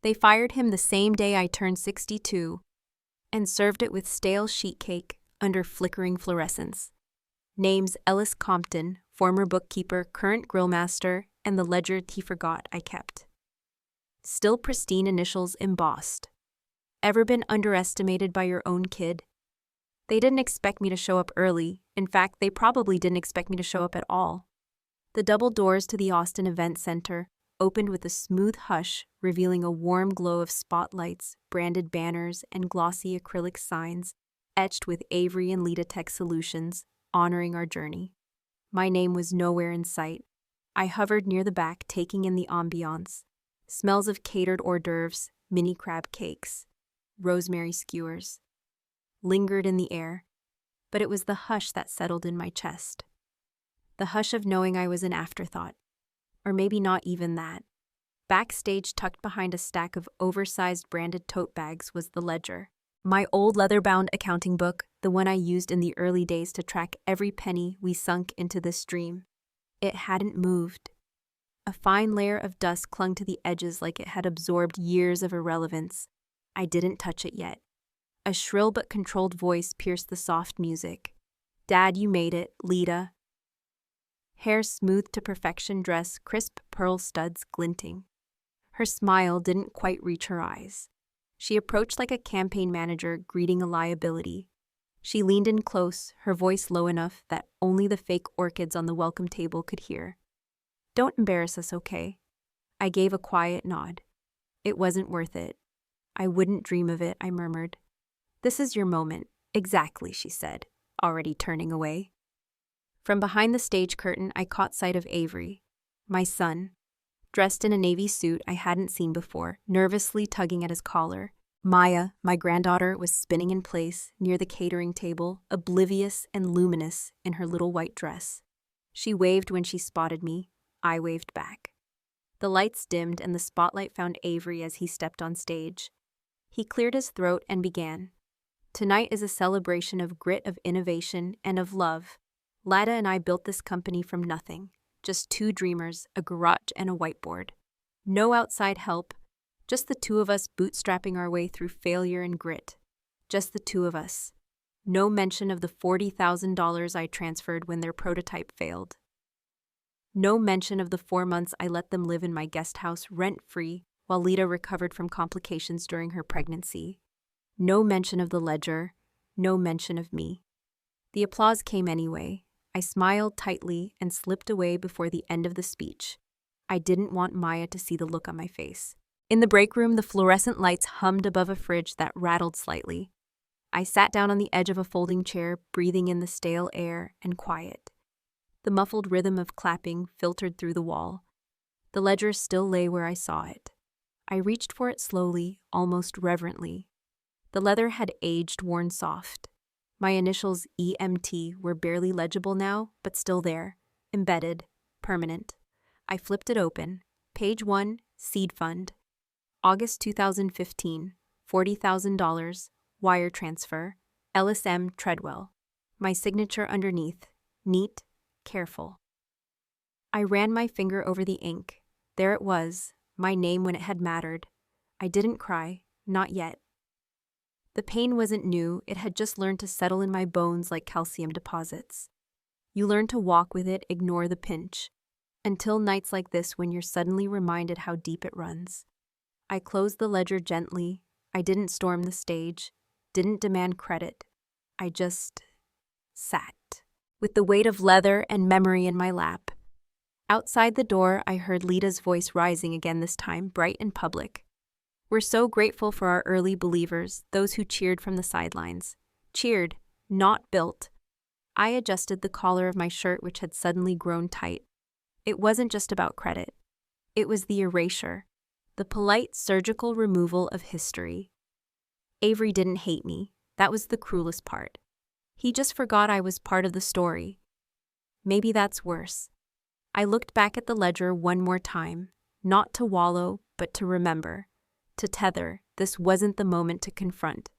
They fired him the same day I turned 62 and served it with stale sheet cake under flickering fluorescence. Names Ellis Compton, former bookkeeper, current grillmaster, and the ledger he forgot I kept. Still pristine initials embossed. Ever been underestimated by your own kid? They didn't expect me to show up early. In fact, they probably didn't expect me to show up at all. The double doors to the Austin Event Center opened with a smooth hush, revealing a warm glow of spotlights, branded banners, and glossy acrylic signs etched with Avery and Lita Tech Solutions, honoring our journey. My name was nowhere in sight. I hovered near the back, taking in the ambiance. Smells of catered hors d'oeuvres, mini crab cakes, rosemary skewers, lingered in the air, but it was the hush that settled in my chest. The hush of knowing I was an afterthought. Or maybe not even that. Backstage, tucked behind a stack of oversized branded tote bags, was the ledger. My old leather-bound accounting book, the one I used in the early days to track every penny we sunk into this dream. It hadn't moved. A fine layer of dust clung to the edges like it had absorbed years of irrelevance. I didn't touch it yet. A shrill but controlled voice pierced the soft music. "Dad, you made it, Lita." Hair smoothed to perfection, dress crisp pearl studs glinting. Her smile didn't quite reach her eyes. She approached like a campaign manager greeting a liability. She leaned in close, her voice low enough that only the fake orchids on the welcome table could hear. "Don't embarrass us, okay?" I gave a quiet nod. "It wasn't worth it. I wouldn't dream of it," I murmured. "This is your moment." "Exactly," she said, already turning away. From behind the stage curtain, I caught sight of Avery, my son, dressed in a navy suit I hadn't seen before, nervously tugging at his collar. Maya, my granddaughter, was spinning in place near the catering table, oblivious and luminous in her little white dress. She waved when she spotted me. I waved back. The lights dimmed and the spotlight found Avery as he stepped on stage. He cleared his throat and began. "Tonight is a celebration of grit, of innovation, and of love. Lada and I built this company from nothing. Just two dreamers, a garage, and a whiteboard. No outside help. Just the two of us bootstrapping our way through failure and grit. Just the two of us. No mention of the $40,000 I transferred when their prototype failed. No mention of the 4 months I let them live in my guest house rent-free while Lita recovered from complications during her pregnancy. No mention of the ledger. No mention of me." The applause came anyway. I smiled tightly and slipped away before the end of the speech. I didn't want Maya to see the look on my face. In the break room, the fluorescent lights hummed above a fridge that rattled slightly. I sat down on the edge of a folding chair, breathing in the stale air and quiet. The muffled rhythm of clapping filtered through the wall. The ledger still lay where I saw it. I reached for it slowly, almost reverently. The leather had aged, worn soft. My initials EMT were barely legible now, but still there, embedded, permanent. I flipped it open. Page 1, Seed Fund. August 2015, $40,000, wire transfer, Ellis M. Treadwell. My signature underneath, neat, careful. I ran my finger over the ink. There it was, my name when it had mattered. I didn't cry, not yet. The pain wasn't new, it had just learned to settle in my bones like calcium deposits. You learn to walk with it, ignore the pinch. Until nights like this when you're suddenly reminded how deep it runs. I closed the ledger gently. I didn't storm the stage, didn't demand credit. I just sat, with the weight of leather and memory in my lap. Outside the door, I heard Lita's voice rising again, this time bright and public. "We're so grateful for our early believers, those who cheered from the sidelines. Cheered, not built." I adjusted the collar of my shirt, which had suddenly grown tight. It wasn't just about credit. It was the erasure, the polite surgical removal of history. Avery didn't hate me. That was the cruelest part. He just forgot I was part of the story. Maybe that's worse. I looked back at the ledger one more time, not to wallow, but to remember. To tether, this wasn't the moment to confront.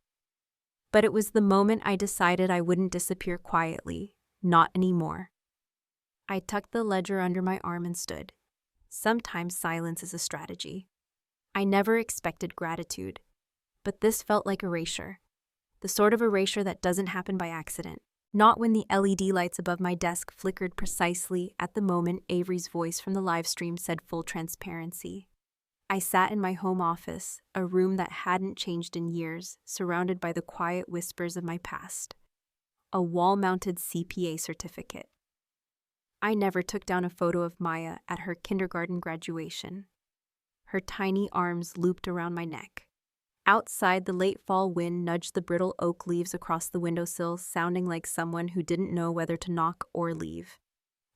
But it was the moment I decided I wouldn't disappear quietly, not anymore. I tucked the ledger under my arm and stood. Sometimes silence is a strategy. I never expected gratitude, but this felt like erasure. The sort of erasure that doesn't happen by accident. Not when the LED lights above my desk flickered precisely at the moment Avery's voice from the live stream said full transparency. I sat in my home office, a room that hadn't changed in years, surrounded by the quiet whispers of my past. A wall-mounted CPA certificate. I never took down a photo of Maya at her kindergarten graduation. Her tiny arms looped around my neck. Outside, the late fall wind nudged the brittle oak leaves across the windowsill, sounding like someone who didn't know whether to knock or leave.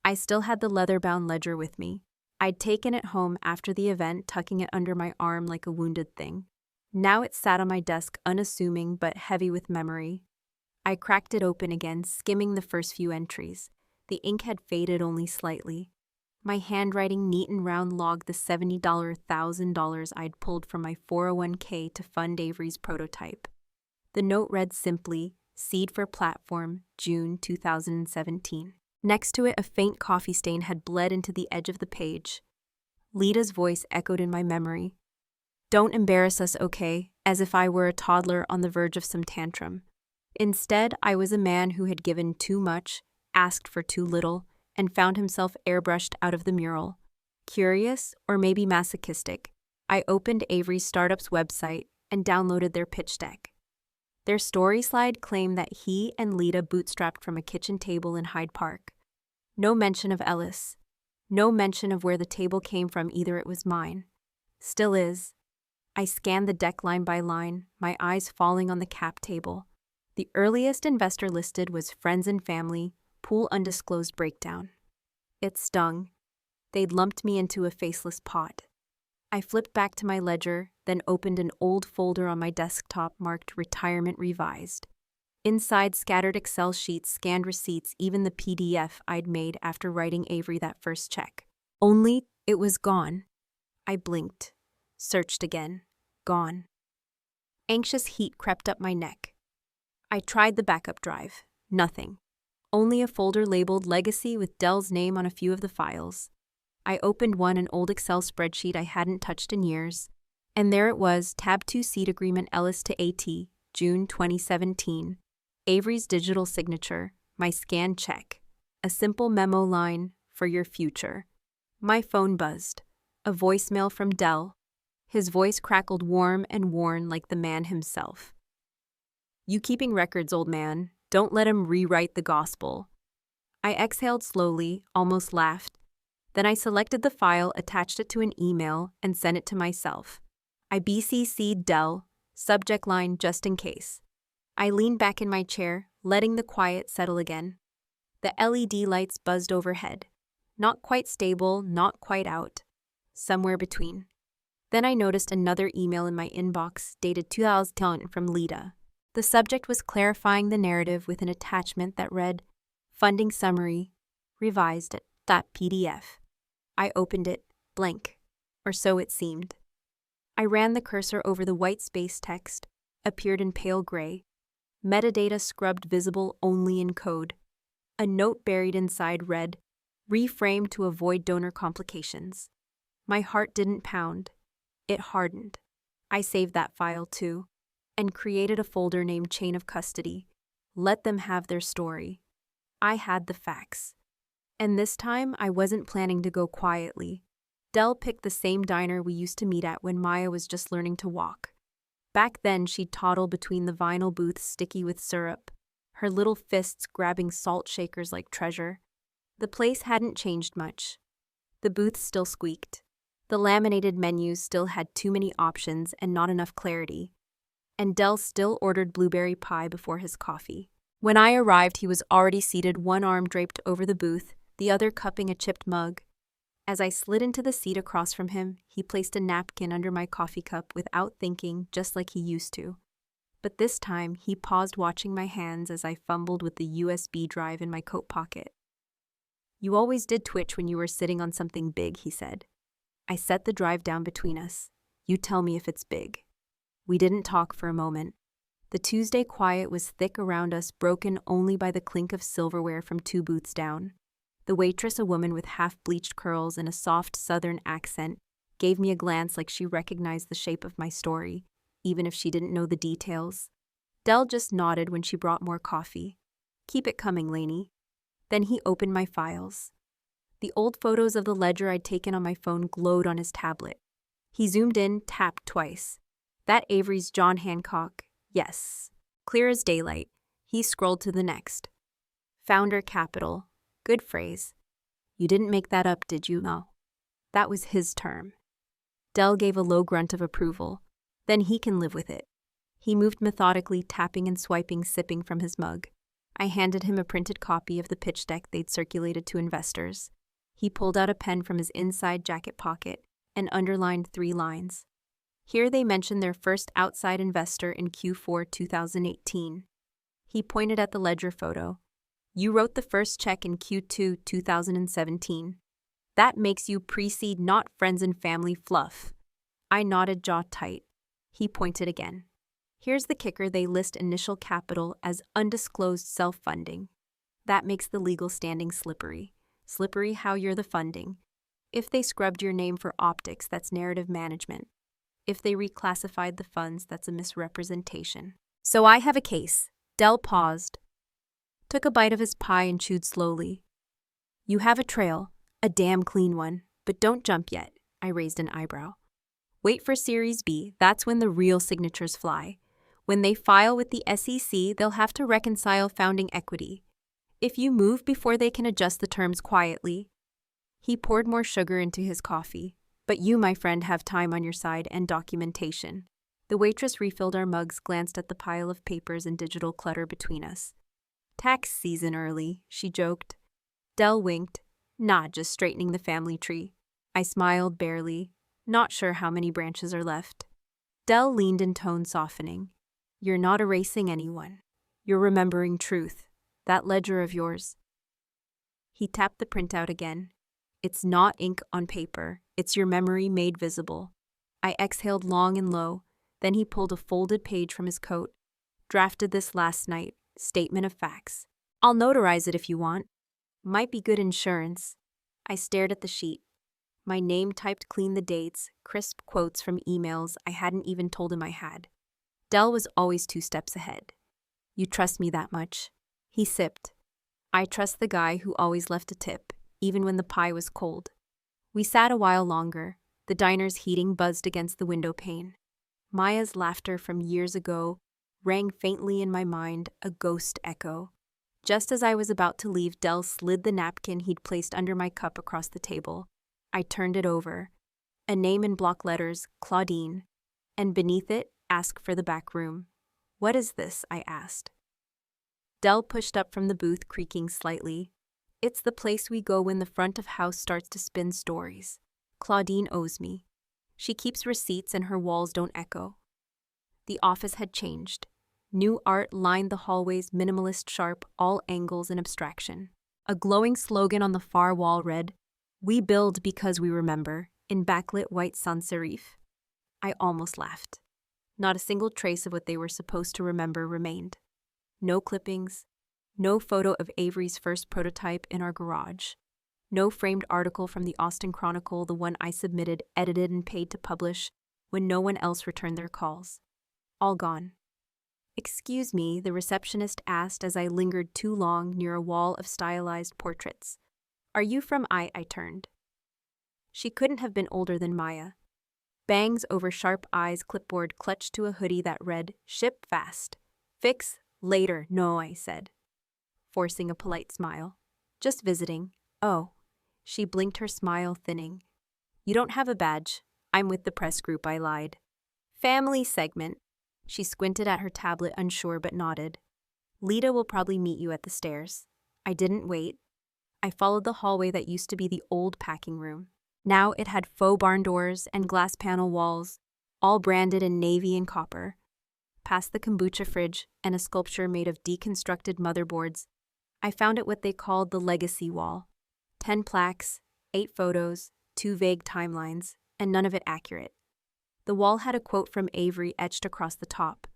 I still had the leather-bound ledger with me. I'd taken it home after the event, tucking it under my arm like a wounded thing. Now it sat on my desk, unassuming but heavy with memory. I cracked it open again, skimming the first few entries. The ink had faded only slightly. My handwriting neat and round logged the $70,000 I'd pulled from my 401k to fund Avery's prototype. The note read simply, Seed for Platform, June 2017. Next to it, a faint coffee stain had bled into the edge of the page. Lida's voice echoed in my memory. Don't embarrass us, okay? As if I were a toddler on the verge of some tantrum. Instead, I was a man who had given too much, asked for too little, and found himself airbrushed out of the mural. Curious, or maybe masochistic, I opened Avery's startup's website and downloaded their pitch deck. Their story slide claimed that he and Lida bootstrapped from a kitchen table in Hyde Park. No mention of Ellis. No mention of where the table came from, either. It was mine. Still is. I scanned the deck line by line, my eyes falling on the cap table. The earliest investor listed was Friends and Family, Pool Undisclosed Breakdown. It stung. They'd lumped me into a faceless pot. I flipped back to my ledger, then opened an old folder on my desktop marked Retirement Revised. Inside, scattered Excel sheets, scanned receipts, even the PDF I'd made after writing Avery that first check. Only it was gone. I blinked, searched again. Gone. Anxious heat crept up my neck. I tried the backup drive. Nothing. Only a folder labeled Legacy with Dell's name on a few of the files. I opened an old Excel spreadsheet I hadn't touched in years, and there it was, Tab 2 Seed Agreement Ellis to AT, June 2017. Avery's digital signature, my scanned check. A simple memo line, for your future. My phone buzzed. A voicemail from Dell. His voice crackled warm and worn like the man himself. You keeping records, old man. Don't let him rewrite the gospel. I exhaled slowly, almost laughed. Then I selected the file, attached it to an email, and sent it to myself. I BCC'd Dell, subject line just in case. I leaned back in my chair, letting the quiet settle again. The LED lights buzzed overhead. Not quite stable, not quite out. Somewhere between. Then I noticed another email in my inbox, dated 2010 from Lida. The subject was clarifying the narrative with an attachment that read, Funding Summary, Revised .pdf. I opened it, blank, or so it seemed. I ran the cursor over the white space text, appeared in pale gray. Metadata scrubbed visible only in code. A note buried inside read, Reframed to avoid donor complications. My heart didn't pound. It hardened. I saved that file too, and created a folder named Chain of Custody. Let them have their story. I had the facts. And this time, I wasn't planning to go quietly. Dell picked the same diner we used to meet at when Maya was just learning to walk. Back then, she'd toddle between the vinyl booths sticky with syrup, her little fists grabbing salt shakers like treasure. The place hadn't changed much. The booths still squeaked. The laminated menus still had too many options and not enough clarity. And Dell still ordered blueberry pie before his coffee. When I arrived, he was already seated, one arm draped over the booth, the other cupping a chipped mug. As I slid into the seat across from him, he placed a napkin under my coffee cup without thinking, just like he used to. But this time, he paused, watching my hands as I fumbled with the USB drive in my coat pocket. You always did twitch when you were sitting on something big, he said. I set the drive down between us. You tell me if it's big. We didn't talk for a moment. The Tuesday quiet was thick around us, broken only by the clink of silverware from 2 booths down. The waitress, a woman with half-bleached curls and a soft southern accent, gave me a glance like she recognized the shape of my story, even if she didn't know the details. Del just nodded when she brought more coffee. Keep it coming, Lainey. Then he opened my files. The old photos of the ledger I'd taken on my phone glowed on his tablet. He zoomed in, tapped twice. That Avery's John Hancock. Yes. Clear as daylight. He scrolled to the next. Founder Capital. Good phrase. You didn't make that up, did you? No. That was his term. Del gave a low grunt of approval. Then he can live with it. He moved methodically, tapping and swiping, sipping from his mug. I handed him a printed copy of the pitch deck they'd circulated to investors. He pulled out a pen from his inside jacket pocket and underlined 3 lines. Here they mentioned their first outside investor in Q4 2018. He pointed at the ledger photo. You wrote the first check in Q2 2017. That makes you pre-seed, not friends and family fluff. I nodded, jaw tight. He pointed again. Here's the kicker, they list initial capital as undisclosed self-funding. That makes the legal standing slippery. Slippery how you're the funding. If they scrubbed your name for optics, that's narrative management. If they reclassified the funds, that's a misrepresentation. So I have a case. Del paused, took a bite of his pie and chewed slowly. You have a trail, a damn clean one, but don't jump yet. I raised an eyebrow. Wait for Series B, that's when the real signatures fly. When they file with the SEC, they'll have to reconcile founding equity. If you move before they can adjust the terms quietly. He poured more sugar into his coffee. But you, my friend, have time on your side and documentation. The waitress refilled our mugs, glanced at the pile of papers and digital clutter between us. Tax season early, she joked. Del winked. Nah, just straightening the family tree. I smiled barely, not sure how many branches are left. Del leaned in, tone softening. You're not erasing anyone. You're remembering truth. That ledger of yours. He tapped the printout again. It's not ink on paper. It's your memory made visible. I exhaled long and low. Then he pulled a folded page from his coat. Drafted this last night. Statement of facts. I'll notarize it if you want. Might be good insurance. I stared at the sheet. My name typed clean, the dates, crisp quotes from emails I hadn't even told him I had. Del was always 2 steps ahead. You trust me that much? He sipped. I trust the guy who always left a tip, even when the pie was cold. We sat a while longer. The diner's heating buzzed against the window pane. Maya's laughter from years ago rang faintly in my mind, a ghost echo. Just as I was about to leave, Del slid the napkin he'd placed under my cup across the table. I turned it over. A name in block letters, Claudine. And beneath it, ask for the back room. What is this? I asked. Del pushed up from the booth, creaking slightly. It's the place we go when the front of house starts to spin stories. Claudine owes me. She keeps receipts and her walls don't echo. The office had changed. New art lined the hallways, minimalist, sharp, all angles and abstraction. A glowing slogan on the far wall read, "We build because we remember," in backlit white sans serif. I almost laughed. Not a single trace of what they were supposed to remember remained. No clippings, no photo of Avery's first prototype in our garage, no framed article from the Austin Chronicle, the one I submitted, edited, and paid to publish when no one else returned their calls. All gone. Excuse me, the receptionist asked as I lingered too long near a wall of stylized portraits. Are you from I turned. She couldn't have been older than Maya. Bangs over sharp eyes, clipboard clutched to a hoodie that read, "Ship fast. Fix later." No, I said, forcing a polite smile. Just visiting. Oh. She blinked, her smile thinning. You don't have a badge. I'm with the press group, I lied. Family segment. She squinted at her tablet, unsure, but nodded. Lita will probably meet you at the stairs. I didn't wait. I followed the hallway that used to be the old packing room. Now it had faux barn doors and glass panel walls, all branded in navy and copper. Past the kombucha fridge and a sculpture made of deconstructed motherboards, I found it what they called the legacy wall. 10 plaques, 8 photos, 2 vague timelines, and none of it accurate. The wall had a quote from Avery etched across the top.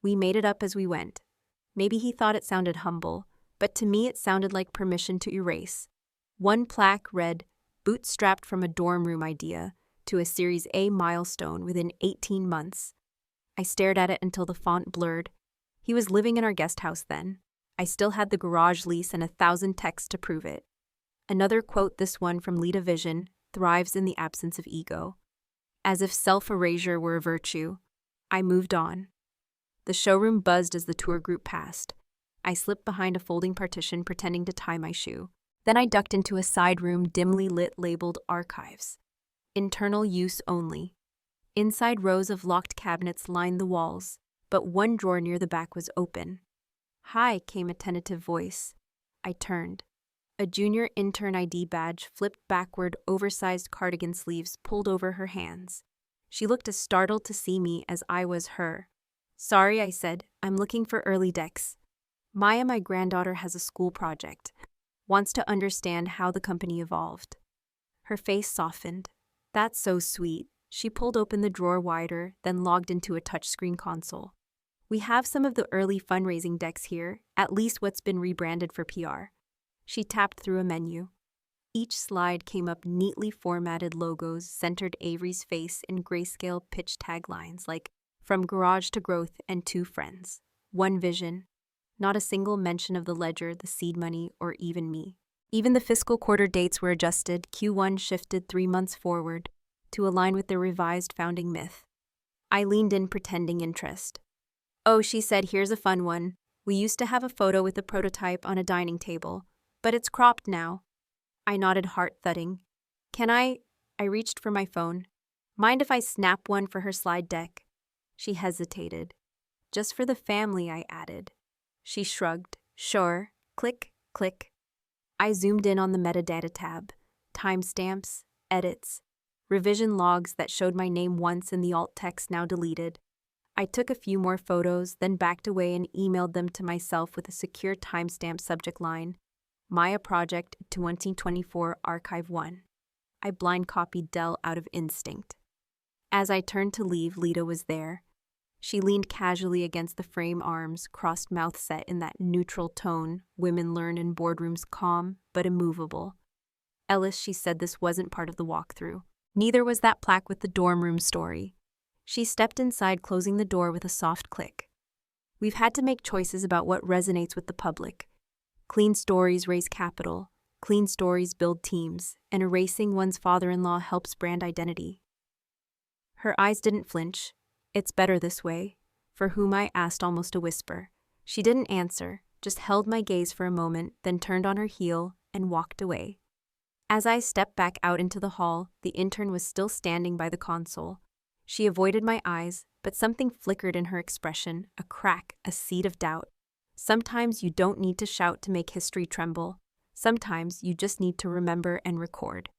We made it up as we went. Maybe he thought it sounded humble, but to me it sounded like permission to erase. One plaque read, "Bootstrapped from a dorm room idea, to a Series A milestone within 18 months. I stared at it until the font blurred. He was living in our guest house then. I still had the garage lease and 1,000 texts to prove it. Another quote, this one from Lita Vision, thrives in the absence of ego. As if self-erasure were a virtue, I moved on. The showroom buzzed as the tour group passed. I slipped behind a folding partition pretending to tie my shoe. Then I ducked into a side room dimly lit labeled Archives. Internal use only. Inside rows of locked cabinets lined the walls, but one drawer near the back was open. "Hi," came a tentative voice. I turned. A junior intern ID badge flipped backward, oversized cardigan sleeves pulled over her hands. She looked as startled to see me as I was her. "Sorry," I said. "I'm looking for early decks. Maya, my granddaughter, has a school project. Wants to understand how the company evolved." Her face softened. "That's so sweet." She pulled open the drawer wider, then logged into a touchscreen console. "We have some of the early fundraising decks here, at least what's been rebranded for PR." She tapped through a menu. Each slide came up neatly formatted logos centered Avery's face in grayscale pitch taglines like "From Garage to Growth" and "Two Friends. One Vision." Not a single mention of the ledger, the seed money, or even me. Even the fiscal quarter dates were adjusted. Q1 shifted 3 months forward to align with the revised founding myth. I leaned in, pretending interest. "Oh," she said, "here's a fun one. We used to have a photo with the prototype on a dining table, but it's cropped now." I nodded, heart thudding. "Can I reached for my phone. "Mind if I snap one for her slide deck?" She hesitated. "Just for the family," I added. She shrugged. "Sure." Click, click. I zoomed in on the metadata tab. Timestamps, edits, revision logs that showed my name once in the alt text now deleted. I took a few more photos, then backed away and emailed them to myself with a secure timestamp subject line. Maya Project 2024 Archive 1. I blind copied DIL out of instinct. As I turned to leave, Lita was there. She leaned casually against the frame arms, crossed mouth set in that neutral tone women learn in boardrooms, calm but immovable. "Ellis," she said, "this wasn't part of the walkthrough. Neither was that plaque with the dorm room story." She stepped inside, closing the door with a soft click. "We've had to make choices about what resonates with the public. Clean stories raise capital, clean stories build teams, and erasing one's father-in-law helps brand identity." Her eyes didn't flinch. "It's better this way." For whom I asked, almost a whisper. She didn't answer, just held my gaze for a moment, then turned on her heel and walked away. As I stepped back out into the hall, the intern was still standing by the console. She avoided my eyes, but something flickered in her expression, a crack, a seed of doubt. Sometimes you don't need to shout to make history tremble. Sometimes you just need to remember and record.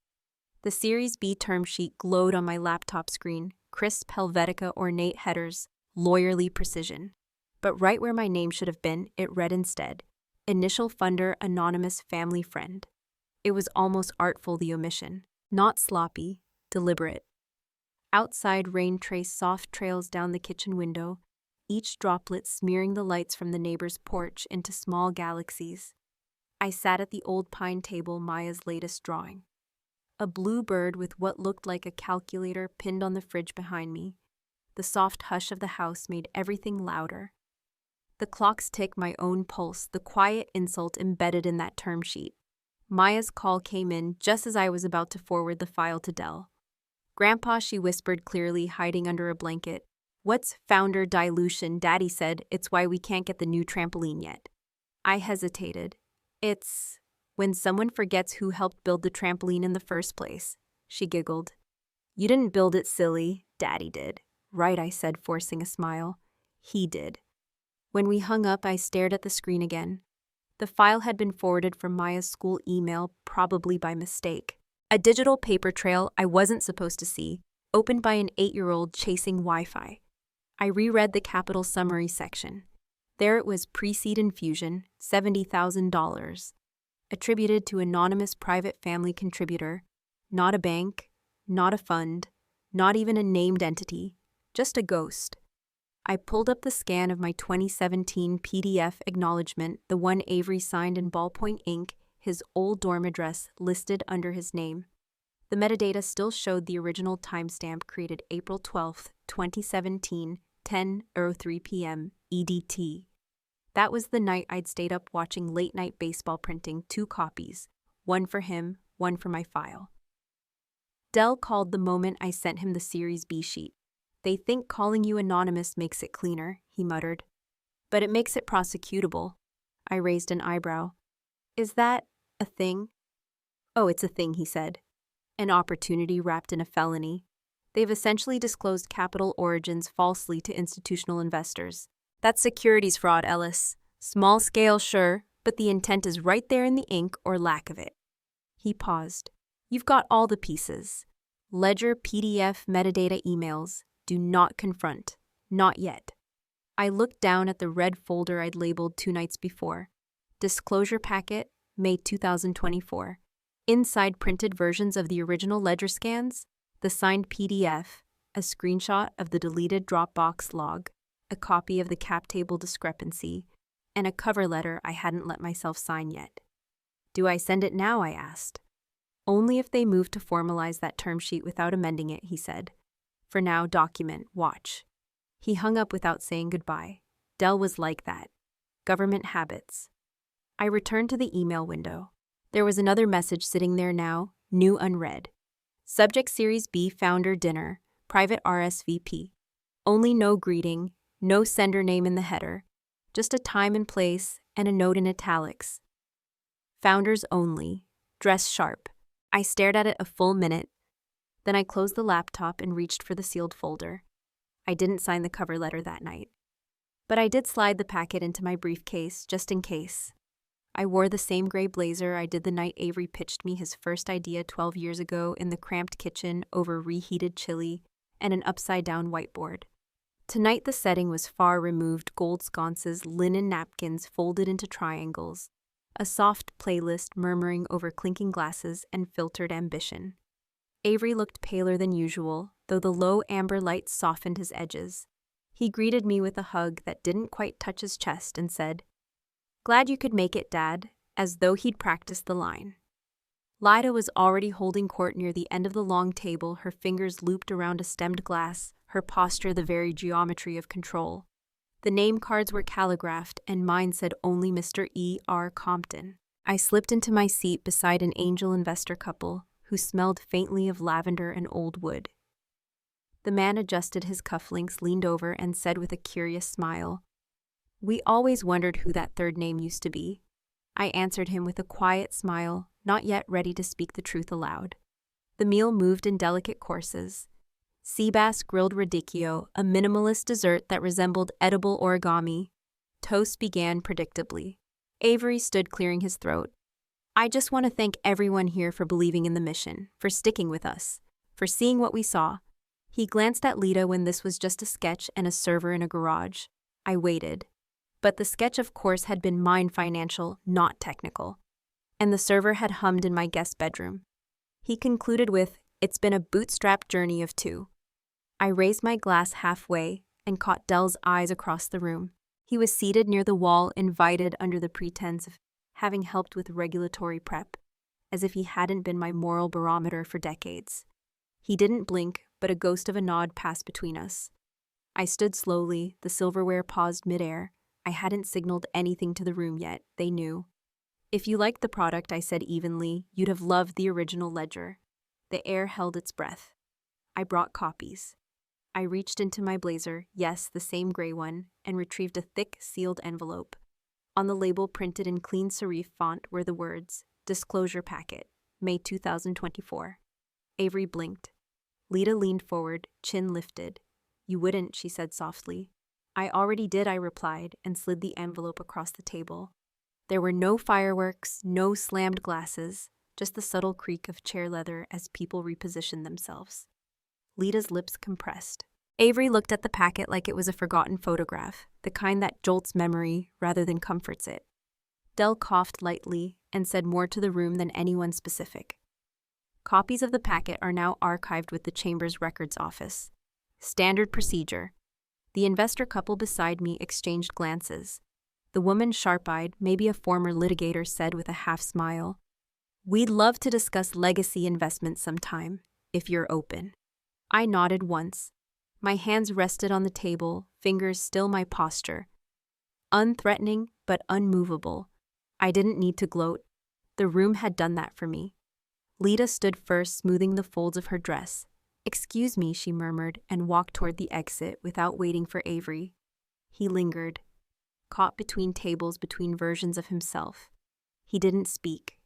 The Series B term sheet glowed on my laptop screen, crisp Helvetica ornate headers, lawyerly precision. But right where my name should have been, it read instead, "Initial funder, anonymous family friend." It was almost artful, the omission, not sloppy, deliberate. Outside, rain traced soft trails down the kitchen window, each droplet smearing the lights from the neighbor's porch into small galaxies. I sat at the old pine table, Maya's latest drawing. A blue bird with what looked like a calculator pinned on the fridge behind me. The soft hush of the house made everything louder. The clock's tick, my own pulse, the quiet insult embedded in that term sheet. Maya's call came in just as I was about to forward the file to DIL. "Grandpa," she whispered clearly, hiding under a blanket. "What's founder dilution?" Daddy said. "It's why we can't get the new trampoline yet." I hesitated. "It's when someone forgets who helped build the trampoline in the first place," she giggled. "You didn't build it, silly. Daddy did." "Right," I said, forcing a smile. "He did." When we hung up, I stared at the screen again. The file had been forwarded from Maya's school email, probably by mistake. A digital paper trail I wasn't supposed to see, opened by an 8-year-old chasing Wi-Fi. I reread the capital summary section. There it was: pre-seed infusion, $70,000. Attributed to anonymous private family contributor. Not a bank, not a fund, not even a named entity, just a ghost. I pulled up the scan of my 2017 PDF acknowledgement, the one Avery signed in ballpoint ink, his old dorm address listed under his name. The metadata still showed the original timestamp created April 12, 2017, 10:03 p.m. EDT. That was the night I'd stayed up watching late-night baseball printing 2 copies, one for him, one for my file. DIL called the moment I sent him the Series B sheet. "They think calling you anonymous makes it cleaner," he muttered. "But it makes it prosecutable." I raised an eyebrow. "Is that a thing?" "Oh, it's a thing," he said. "An opportunity wrapped in a felony. They've essentially disclosed capital origins falsely to institutional investors. That's securities fraud, Ellis. Small scale, sure, but the intent is right there in the ink or lack of it." He paused. "You've got all the pieces. Ledger, PDF, metadata, emails. Do not confront. Not yet." I looked down at the red folder I'd labeled 2 nights before. Disclosure packet, May 2024. Inside printed versions of the original ledger scans, the signed PDF, a screenshot of the deleted Dropbox log, a copy of the cap table discrepancy, and a cover letter I hadn't let myself sign yet. "Do I send it now?" I asked. "Only if they move to formalize that term sheet without amending it," he said. "For now, document, watch." He hung up without saying goodbye. DIL was like that. Government habits. I returned to the email window. There was another message sitting there now, new unread. Subject Series B Founder Dinner, Private RSVP. Only no greeting, no sender name in the header, just a time and place and a note in italics. Founders only. Dress sharp. I stared at it a full minute. Then I closed the laptop and reached for the sealed folder. I didn't sign the cover letter that night. But I did slide the packet into my briefcase, just in case. I wore the same gray blazer I did the night Avery pitched me his first idea 12 years ago in the cramped kitchen over reheated chili and an upside-down whiteboard. Tonight the setting was far removed gold sconces, linen napkins folded into triangles, a soft playlist murmuring over clinking glasses and filtered ambition. Avery looked paler than usual, though the low amber light softened his edges. He greeted me with a hug that didn't quite touch his chest and said, "Glad you could make it, Dad," as though he'd practiced the line. Lida was already holding court near the end of the long table, her fingers looped around a stemmed glass, her posture the very geometry of control. The name cards were calligraphed, and mine said only Mr. E. R. Compton. I slipped into my seat beside an angel investor couple who smelled faintly of lavender and old wood. The man adjusted his cufflinks, leaned over, and said with a curious smile, "We always wondered who that third name used to be." I answered him with a quiet smile, not yet ready to speak the truth aloud. The meal moved in delicate courses. Sea bass grilled radicchio, a minimalist dessert that resembled edible origami. Toast began predictably. Avery stood clearing his throat. "I just want to thank everyone here for believing in the mission, for sticking with us, for seeing what we saw." He glanced at Lida when this was just a sketch and a server in a garage. I waited. But the sketch, of course, had been mine, financial, not technical. And the server had hummed in my guest bedroom. He concluded with, "It's been a bootstrapped journey of 2. I raised my glass halfway and caught DIL's eyes across the room. He was seated near the wall, invited under the pretense of having helped with regulatory prep, as if he hadn't been my moral barometer for decades. He didn't blink, but a ghost of a nod passed between us. I stood slowly, the silverware paused midair. I hadn't signaled anything to the room yet, they knew. "If you liked the product," I said evenly, "you'd have loved the original ledger." The air held its breath. I brought copies. I reached into my blazer, yes, the same gray one, and retrieved a thick, sealed envelope. On the label, printed in clean serif font, were the words, "Disclosure Packet, May 2024. Avery blinked. Lida leaned forward, chin lifted. "You wouldn't," she said softly. "I already did," I replied, and slid the envelope across the table. There were no fireworks, no slammed glasses, just the subtle creak of chair leather as people repositioned themselves. Lida's lips compressed. Avery looked at the packet like it was a forgotten photograph, the kind that jolts memory rather than comforts it. DIL coughed lightly and said more to the room than anyone specific. "Copies of the packet are now archived with the Chamber's Records Office. Standard procedure." The investor couple beside me exchanged glances. The woman, sharp-eyed, maybe a former litigator, said with a half-smile, We'd love to discuss legacy investments sometime, if you're open. I nodded once. My hands rested on the table, fingers still my posture. Unthreatening, but unmovable. I didn't need to gloat. The room had done that for me. Lita stood first, smoothing the folds of her dress. "Excuse me," she murmured, and walked toward the exit without waiting for Avery. He lingered, caught between tables, between versions of himself. He didn't speak,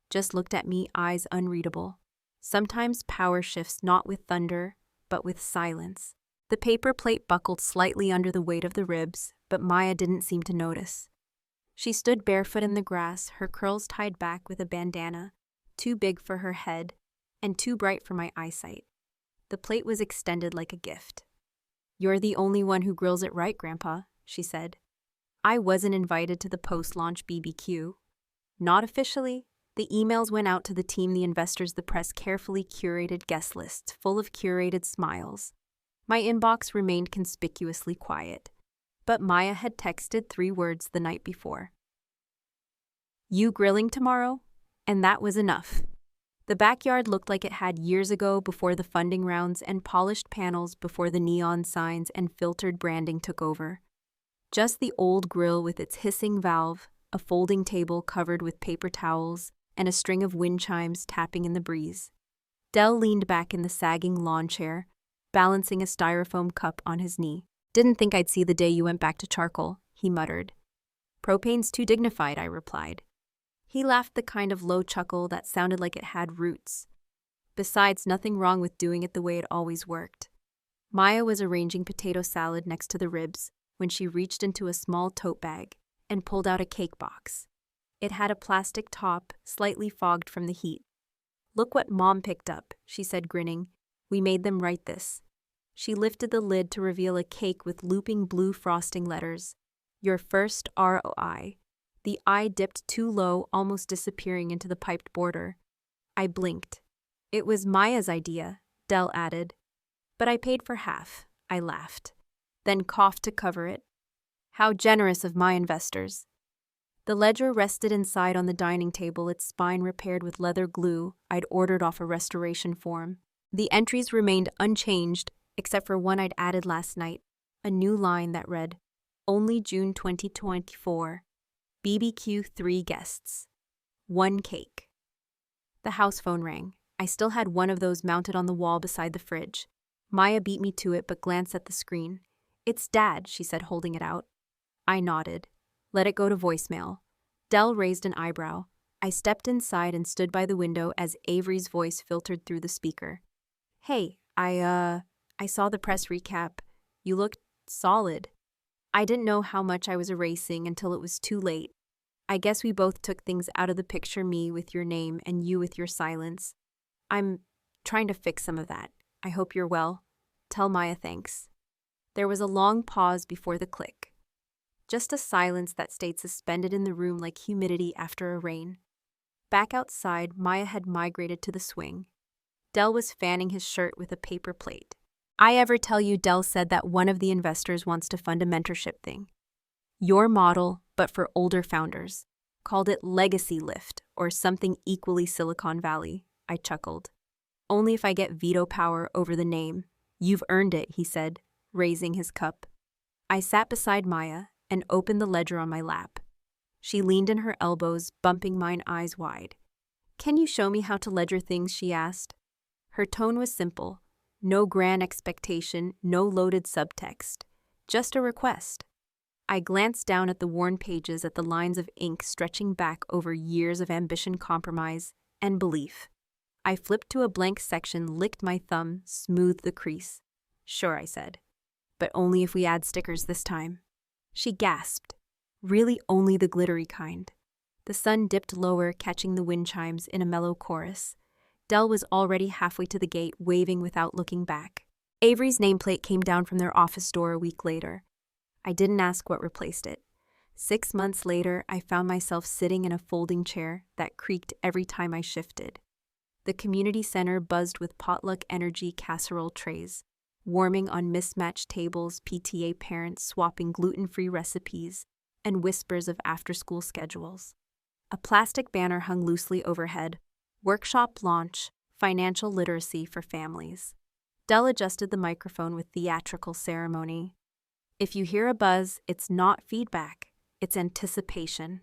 just looked at me, eyes unreadable. Sometimes power shifts not with thunder, but with silence. The paper plate buckled slightly under the weight of the ribs, but Maya didn't seem to notice. She stood barefoot in the grass, her curls tied back with a bandana, too big for her head and too bright for my eyesight. The plate was extended like a gift. "You're the only one who grills it right, Grandpa," she said. I wasn't invited to the post-launch BBQ. Not officially. The emails went out to the team, the investors, the press, carefully curated guest lists full of curated smiles. My inbox remained conspicuously quiet. But Maya had texted 3 words the night before. "You grilling tomorrow?" And that was enough. The backyard looked like it had years ago, before the funding rounds and polished panels, before the neon signs and filtered branding took over. Just the old grill with its hissing valve, a folding table covered with paper towels, and a string of wind chimes tapping in the breeze. DIL leaned back in the sagging lawn chair, balancing a styrofoam cup on his knee. "Didn't think I'd see the day you went back to charcoal," he muttered. "Propane's too dignified," I replied. He laughed, the kind of low chuckle that sounded like it had roots. Besides, nothing wrong with doing it the way it always worked. Maya was arranging potato salad next to the ribs when she reached into a small tote bag and pulled out a cake box. It had a plastic top, slightly fogged from the heat. "Look what Mom picked up," she said, grinning. "We made them write this." She lifted the lid to reveal a cake with looping blue frosting letters. "Your first ROI." The I dipped too low, almost disappearing into the piped border. I blinked. "It was Maya's idea," DIL added. "But I paid for half," I laughed, then coughed to cover it. How generous of my investors. The ledger rested inside on the dining table, its spine repaired with leather glue I'd ordered off a restoration form. The entries remained unchanged, except for one I'd added last night, a new line that read, "Only June 2024. BBQ 3 guests. 1 cake." The house phone rang. I still had one of those mounted on the wall beside the fridge. Maya beat me to it but glanced at the screen. "It's Dad," she said, holding it out. I nodded. Let it go to voicemail. DIL raised an eyebrow. I stepped inside and stood by the window as Avery's voice filtered through the speaker. "Hey, I saw the press recap. You looked solid." I didn't know how much I was erasing until it was too late. I guess we both took things out of the picture, me with your name and you with your silence. "I'm trying to fix some of that. I hope you're well. Tell Maya thanks." There was a long pause before the click. Just a silence that stayed suspended in the room like humidity after a rain. Back outside, Maya had migrated to the swing. DIL was fanning his shirt with a paper plate. "I ever tell you," DIL said, "that one of the investors wants to fund a mentorship thing? Your model, but for older founders. Called it Legacy Lift, or something equally Silicon Valley." I chuckled. "Only if I get veto power over the name." "You've earned it," he said, raising his cup. I sat beside Maya and opened the ledger on my lap. She leaned in her elbows, bumping mine, eyes wide. "Can you show me how to ledger things?" she asked. Her tone was simple. No grand expectation, no loaded subtext. Just a request. I glanced down at the worn pages, at the lines of ink stretching back over years of ambition, compromise, and belief. I flipped to a blank section, licked my thumb, smoothed the crease. "Sure," I said. "But only if we add stickers this time." She gasped. "Really only the glittery kind?" The sun dipped lower, catching the wind chimes in a mellow chorus. DIL was already halfway to the gate, waving without looking back. Avery's nameplate came down from their office door a week later. I didn't ask what replaced it. 6 months later, I found myself sitting in a folding chair that creaked every time I shifted. The community center buzzed with potluck energy, casserole trays, warming on mismatched tables, PTA parents swapping gluten-free recipes, and whispers of after-school schedules. A plastic banner hung loosely overhead. Workshop launch, financial literacy for families. DIL adjusted the microphone with theatrical ceremony. If you hear a buzz, it's not feedback, it's anticipation.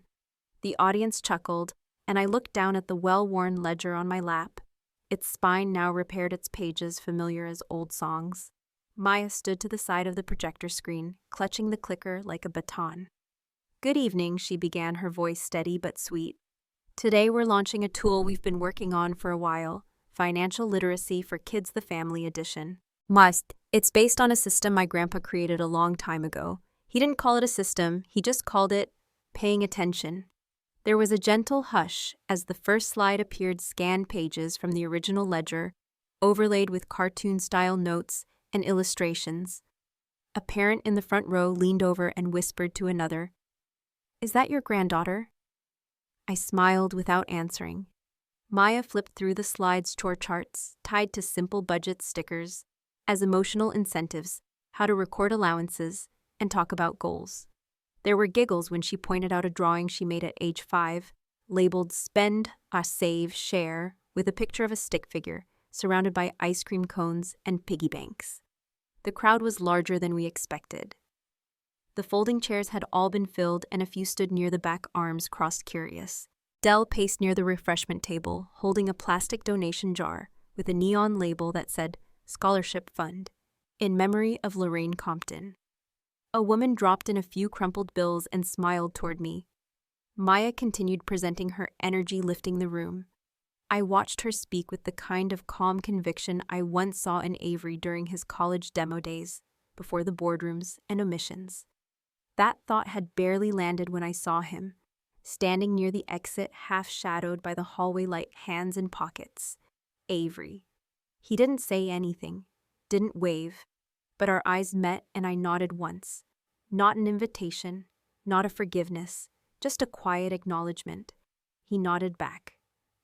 The audience chuckled, and I looked down at the well-worn ledger on my lap. Its spine now repaired its pages, familiar as old songs. Maya stood to the side of the projector screen, clutching the clicker like a baton. "Good evening," she began, her voice steady but sweet. "Today we're launching a tool we've been working on for a while, Financial Literacy for Kids, the Family Edition. It's based on a system my grandpa created a long time ago. He didn't call it a system, he just called it paying attention." There was a gentle hush as the first slide appeared, scanned pages from the original ledger, overlaid with cartoon-style notes and illustrations. A parent in the front row leaned over and whispered to another, "Is that your granddaughter?" I smiled without answering. Maya flipped through the slides, chore charts tied to simple budget stickers as emotional incentives, how to record allowances, and talk about goals. There were giggles when she pointed out a drawing she made at age 5, labeled Spend, Save, Share, with a picture of a stick figure surrounded by ice cream cones and piggy banks. The crowd was larger than we expected. The folding chairs had all been filled, and a few stood near the back, arms crossed, curious. DIL paced near the refreshment table, holding a plastic donation jar with a neon label that said Scholarship Fund, in memory of Lorraine Compton. A woman dropped in a few crumpled bills and smiled toward me. Maya continued presenting, her energy lifting the room. I watched her speak with the kind of calm conviction I once saw in Avery during his college demo days, before the boardrooms and omissions. That thought had barely landed when I saw him, standing near the exit, half shadowed by the hallway light, hands in pockets. Avery. He didn't say anything, didn't wave, but our eyes met and I nodded once. Not an invitation, not a forgiveness, just a quiet acknowledgement. He nodded back.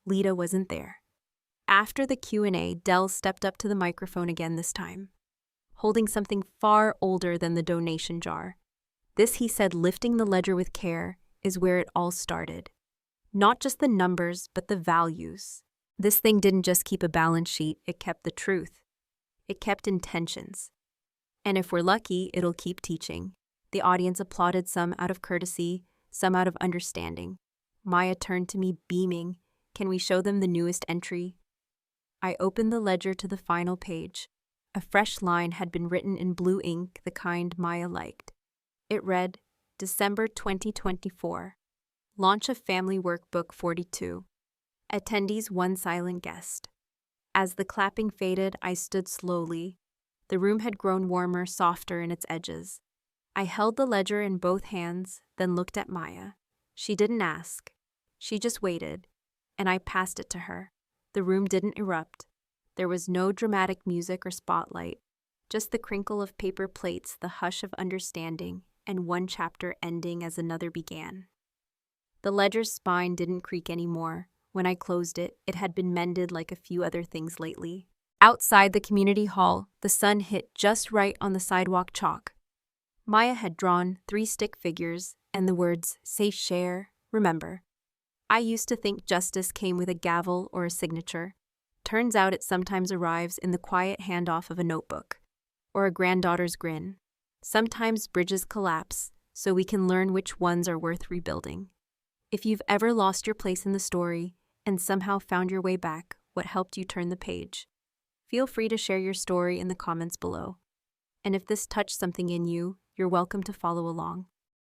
Lita wasn't there. After the Q&A, DIL stepped up to the microphone again, this time, holding something far older than the donation jar. This, he said, lifting the ledger with care, is where it all started. Not just the numbers, but the values. This thing didn't just keep a balance sheet, it kept the truth. It kept intentions. And if we're lucky, it'll keep teaching. The audience applauded, some out of courtesy, some out of understanding. Maya turned to me, beaming. "Can we show them the newest entry?" I opened the ledger to the final page. A fresh line had been written in blue ink, the kind Maya liked. It read, December 2024. Launch of Family Workbook 42. Attendees, one silent guest. As the clapping faded, I stood slowly. The room had grown warmer, softer in its edges. I held the ledger in both hands, then looked at Maya. She didn't ask. She just waited, and I passed it to her. The room didn't erupt. There was no dramatic music or spotlight, just the crinkle of paper plates, the hush of understanding, and one chapter ending as another began. The ledger's spine didn't creak anymore. When I closed it, it had been mended like a few other things lately. Outside the community hall, the sun hit just right on the sidewalk chalk. Maya had drawn 3 stick figures and the words, "Say, share, remember." I used to think justice came with a gavel or a signature. Turns out it sometimes arrives in the quiet handoff of a notebook, or a granddaughter's grin. Sometimes bridges collapse, so we can learn which ones are worth rebuilding. If you've ever lost your place in the story and somehow found your way back, what helped you turn the page? Feel free to share your story in the comments below. And if this touched something in you, you're welcome to follow along.